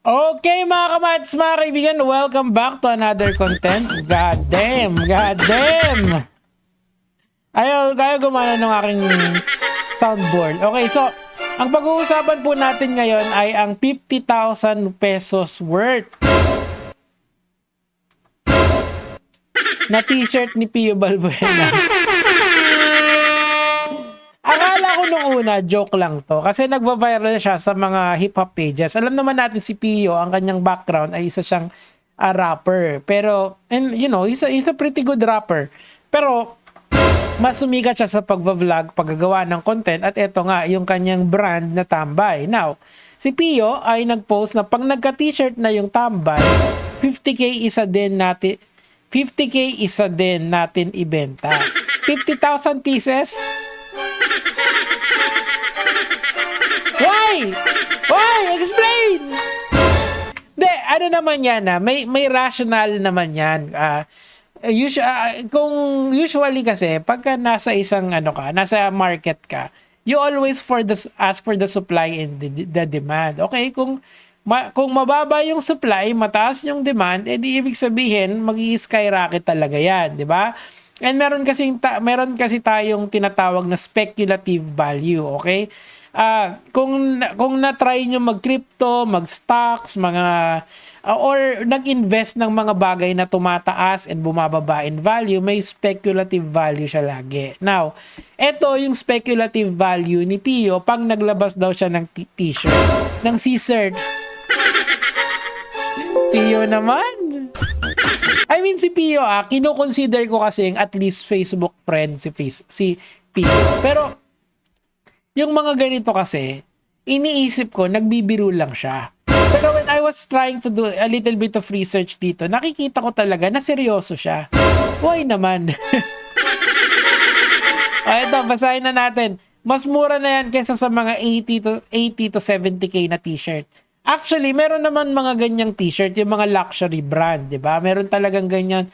Okay mga kamats, mga kaibigan, welcome back to another content. God damn, god damn. Ayaw gumana ng aking soundboard. Okay, so ang pag-uusapan po natin ngayon ay ang 50,000 pesos worth na t-shirt ni Pio Balbuena. Akala ko nung una, joke lang to. Kasi nagva-viral siya sa mga hip-hop pages. Alam naman natin si Pio, ang kanyang background ay isa siyang rapper. Pero, and you know, he's a pretty good rapper. Pero, mas sumikat siya sa pagva-vlog, paggagawa ng content. At eto nga, yung kanyang brand na Tambay. Now, si Pio ay nag-post na pag nagka-t-shirt na yung Tambay, 50K isa din natin ibenta. 50,000 pieces? Why? Why? Explain! De, ano naman yan may rational naman yan. Kung usually kasi, pagka nasa isang nasa market ka, you always ask for the supply and the demand. Okay? Kung mababa yung supply, mataas yung demand, edi ibig sabihin, mag-i-skyrocket talaga yan. Di ba? And meron kasi tayong tinatawag na speculative value, okay? Kung na-try nyo mag-crypto, mag-stocks, or nag-invest ng mga bagay na tumataas and bumababa in value, may speculative value siya lagi. Now, eto yung speculative value ni Pio pag naglabas daw siya ng t-shirt, ng C-shirt. Pio naman. I mean si Pio kino-consider ko kasi at least Facebook friend si Pio. Pero yung mga ganito kasi, iniisip ko nagbibiro lang siya. Pero when I was trying to do a little bit of research dito, nakikita ko talaga na seryoso siya. Why naman? Ito, basahin na natin. Mas mura na yan kaysa sa mga 80 to 70k na t-shirt. Actually, meron naman mga ganyang t-shirt, yung mga luxury brand, di ba? Meron talagang ganyan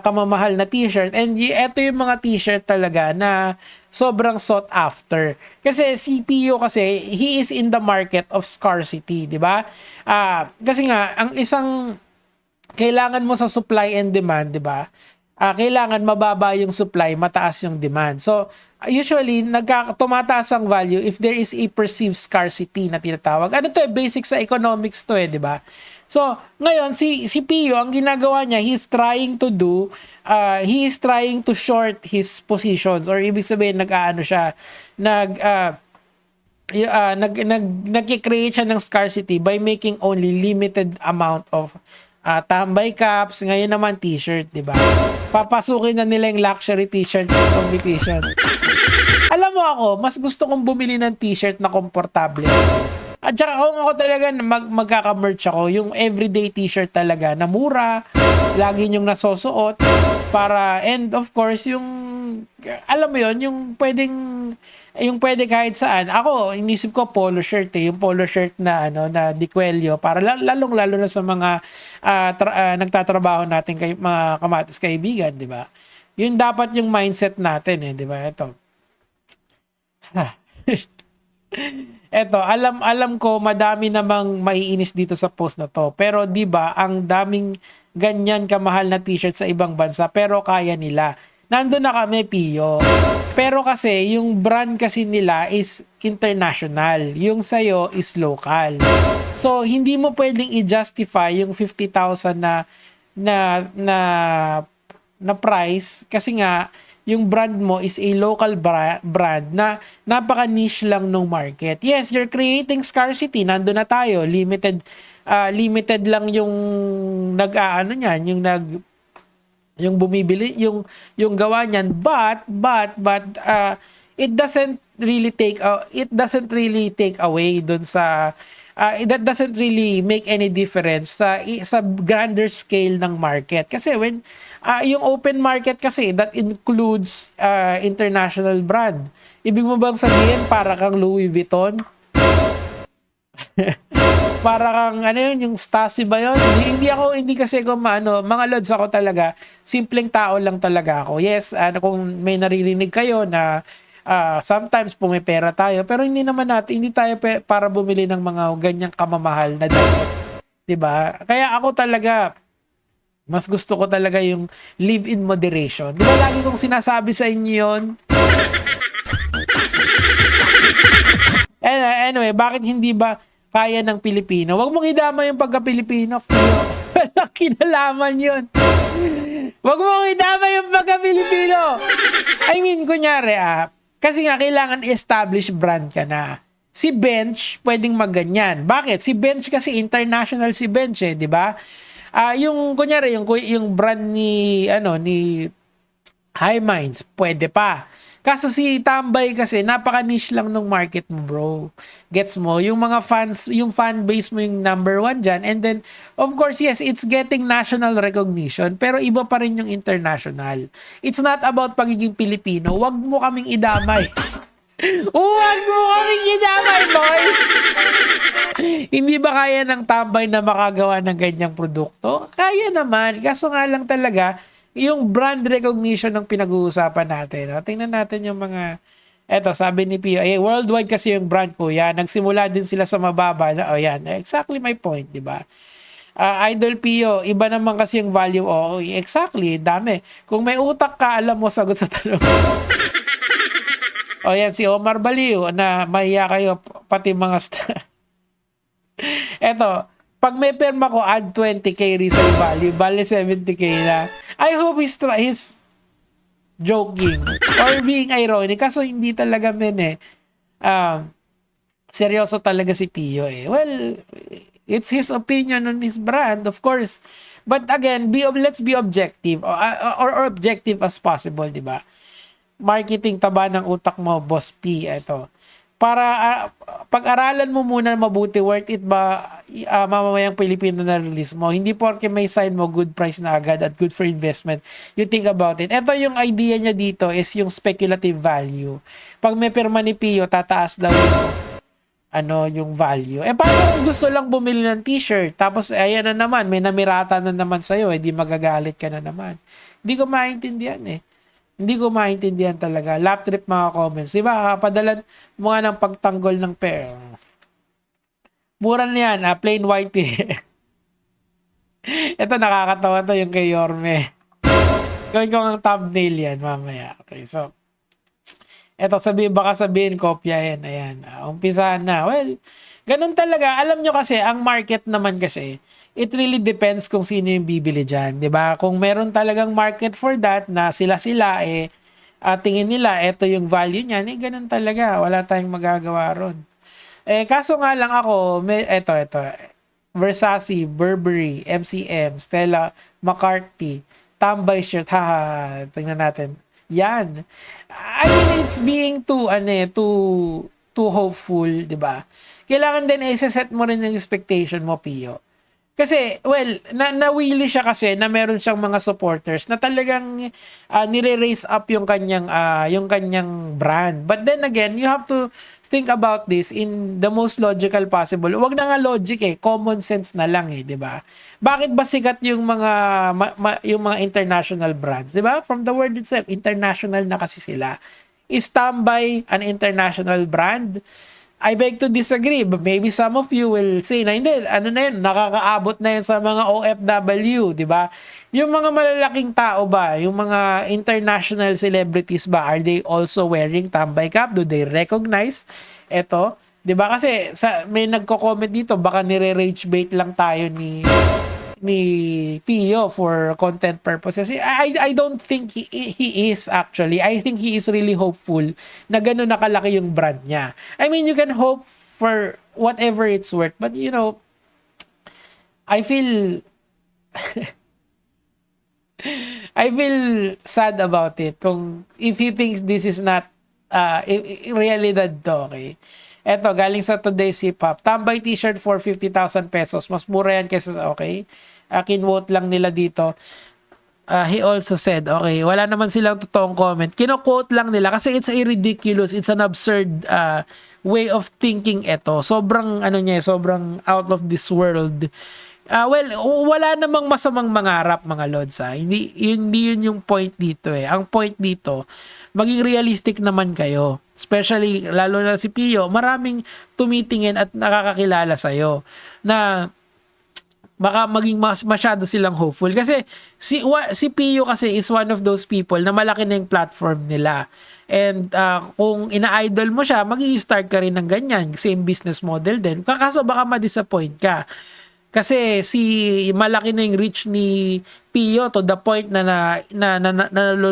kamamahal na t-shirt. And ito yung mga t-shirt talaga na sobrang sought after. Kasi si Pio kasi, he is in the market of scarcity, di ba? Kasi nga, ang isang kailangan mo sa supply and demand, di ba? Kailangan mababa yung supply, mataas yung demand. So, usually, tumataas ang value if there is a perceived scarcity na tinatawag. Ano to basic sa economics to di ba? So, ngayon, si Pio, ang ginagawa niya, he is trying to short his positions, or ibig sabihin, nag-create siya ng scarcity by making only limited amount of Tambay caps, ngayon naman t-shirt, di ba? Papasukin na nila yung luxury t-shirt competition. Alam mo ako, mas gusto kong bumili ng t-shirt na komportable. At saka kung ako talaga magkaka-merch ako, yung everyday t-shirt talaga na mura, lagi nyong nasosuot, and of course, alam mo yon, yung pwede kahit saan. Ako, inisip ko polo shirt yung polo shirt na di Cuello, para lalong-lalo na sa mga nagtatrabaho natin mga kamatis kaibigan, di ba? Yun dapat yung mindset natin di ba? Ito. Eto, alam ko madami namang maiinis dito sa post na to. Pero 'di ba, ang daming ganyan kamahal na t-shirt sa ibang bansa pero kaya nila. Nandun na kami, Pio. Pero kasi yung brand kasi nila is international. Yung sayo is local. So hindi mo pwedeng i-justify yung 50,000 na price kasi nga yung brand mo is a local brand na napaka-niche lang ng market. Yes, you're creating scarcity. Nandun na tayo. Limited lang yung yung bumibili, yung gawa niyan. But it doesn't really take away dun sa that doesn't really make any difference sa grander scale ng market. Kasi when yung open market kasi, that includes international brand. Ibig mo bang sabihin para kang Louis Vuitton? Para kang yung Stasi ba yun? Hindi kasi ako mga lods ako talaga. Simpleng tao lang talaga ako. Yes, kung may naririnig kayo na sometimes pumipera tayo, pero hindi tayo para bumili ng mga ganyang kamamahal na damit. 'Diba? Kaya ako talaga, mas gusto ko talaga yung live in moderation. 'Di ba lagi kong sinasabi sa inyo yun? Anyway, bakit hindi ba kaya ng Pilipino? Huwag mong idama yung pagka-Pilipino. Walang kinalaman yun. Huwag mong idama yung pagka-Pilipino. I mean, kunyari kasi nga kailangan establish brand ka na. Si Bench, pwedeng magganyan. Bakit? Si Bench kasi international si Bench di ba? Yung kunyari yung brand ni High Minds, pwede pa. Kaso si Tambay kasi napaka-niche lang ng market mo, bro. Gets mo? Yung mga fans, yung fan base mo yung number 1 dyan. And then, of course, yes, it's getting national recognition, pero iba pa rin yung international. It's not about pagiging Pilipino. Wag mo kaming idamay. Huwag mo kaming idamay, boy! Hindi ba kaya ng Tambay na makagawa ng ganyang produkto? Kaya naman. Kaso nga lang talaga, yung brand recognition ng pinag-uusapan natin. Tingnan natin yung mga, eto, sabi ni Pio, worldwide kasi yung brand ko, yan. Nagsimula din sila sa mababa. Yan. Exactly my point, di ba? Idol Pio, iba naman kasi yung value. Exactly. Dami. Kung may utak ka, alam mo, sagot sa tanong. Yan, si Omar Baliw, na mahiya kayo, pati mga eto, pag may perma ko, add 20k resale value, bali 70k na. I hope he's joking or being ironic. Kaso hindi talaga seryoso talaga si Pio Well, it's his opinion on his brand, of course. But again, let's be objective or objective as possible, di ba? Marketing, taba ng utak mo, Boss P. Ito. Para pag-aralan mo muna mabuti, worth it ba mamamayang Pilipino na release mo. Hindi porke may sign mo good price na agad at good for investment. You think about it. Ito yung idea niya dito is yung speculative value. Pag may pirma ni Pio, tataas daw yung value. Paano kung gusto lang bumili ng t-shirt? Tapos ayan na naman, may namirata na naman sa'yo, di magagalit ka na naman. Hindi ko maintindihan Hindi ko maintindihan talaga. Lap trip mga comments. Diba? Padalan mo nga ng pagtanggol ng pair. Mura na yan. Plain white Ito nakakatawa to yung kay Yorme. Gawin ko ang thumbnail yan mamaya. Okay, so. Ito baka sabihin, kopyahin. Ayan. Umpisahan na. Well, ganun talaga. Alam nyo kasi, ang market naman kasi, it really depends kung sino yung bibili dyan. Diba? Kung meron talagang market for that, na sila-sila, tingin nila, ito yung value niyan, ganun talaga. Wala tayong magagawa ron. Kaso nga lang ako, ito. Versace, Burberry, MCM, Stella McCartney, Tambay shirt. Tingnan natin. Yan. I mean, it's being too hopeful, di ba? Kailangan din i-set mo rin yung expectation mo, Pio. Kasi, well, nawili siya kasi na meron siyang mga supporters na talagang nire-raise up yung kanyang brand. But then again, you have to think about this in the most logical possible. Huwag na nga logic common sense na lang di ba? Bakit ba sikat yung mga international brands, di ba? From the word itself, international na kasi sila. Is Tambay an international brand? I beg to disagree, but maybe some of you will say na hindi, nakakaabot na yan sa mga OFW, di ba? Yung mga malalaking tao ba, yung mga international celebrities ba, are they also wearing Tambay cap? Do they recognize ito? Di ba? Kasi may nagko-comment dito, baka nire-rage bait lang tayo ni Pio for content purposes. I don't think he is actually. I think he is really hopeful na gano'n nakalaki yung brand niya. I mean, you can hope for whatever it's worth, but I feel I feel sad about it if he thinks this is not realidad to, okay? Eto, galing sa Today's Hip Hop. Tambay t-shirt for 50,000 pesos. Mas mura yan kesa okay? Kinwote lang nila dito. He also said, okay, wala naman silang totoong comment. Kino-quote lang nila kasi it's a ridiculous, it's an absurd way of thinking ito. Sobrang, sobrang out of this world. Well, wala namang masamang mangarap mga lods. Hindi yun yung point dito Ang point dito, maging realistic naman kayo. Especially, lalo na si Pio, maraming tumitingin at nakakakilala sa'yo na baka maging masyado silang hopeful. Kasi si Pio kasi is one of those people na malaki na yung platform nila. And kung ina-idol mo siya, mag-i-start ka rin ng ganyan. Same business model din. Kaso baka ma-disappoint ka. Kasi malaki na yung reach ni Pio to the point na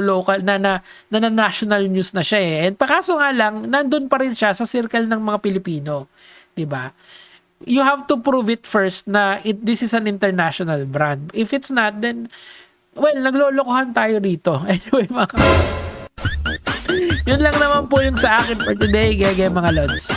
local na national news na siya eh. And kaso nga lang, nandun pa rin siya sa circle ng mga Pilipino. 'Di ba? You have to prove it first na this is an international brand. If it's not, then well, naglolokohan tayo rito. Anyway, yun lang naman po yung sa akin for today, mga lods.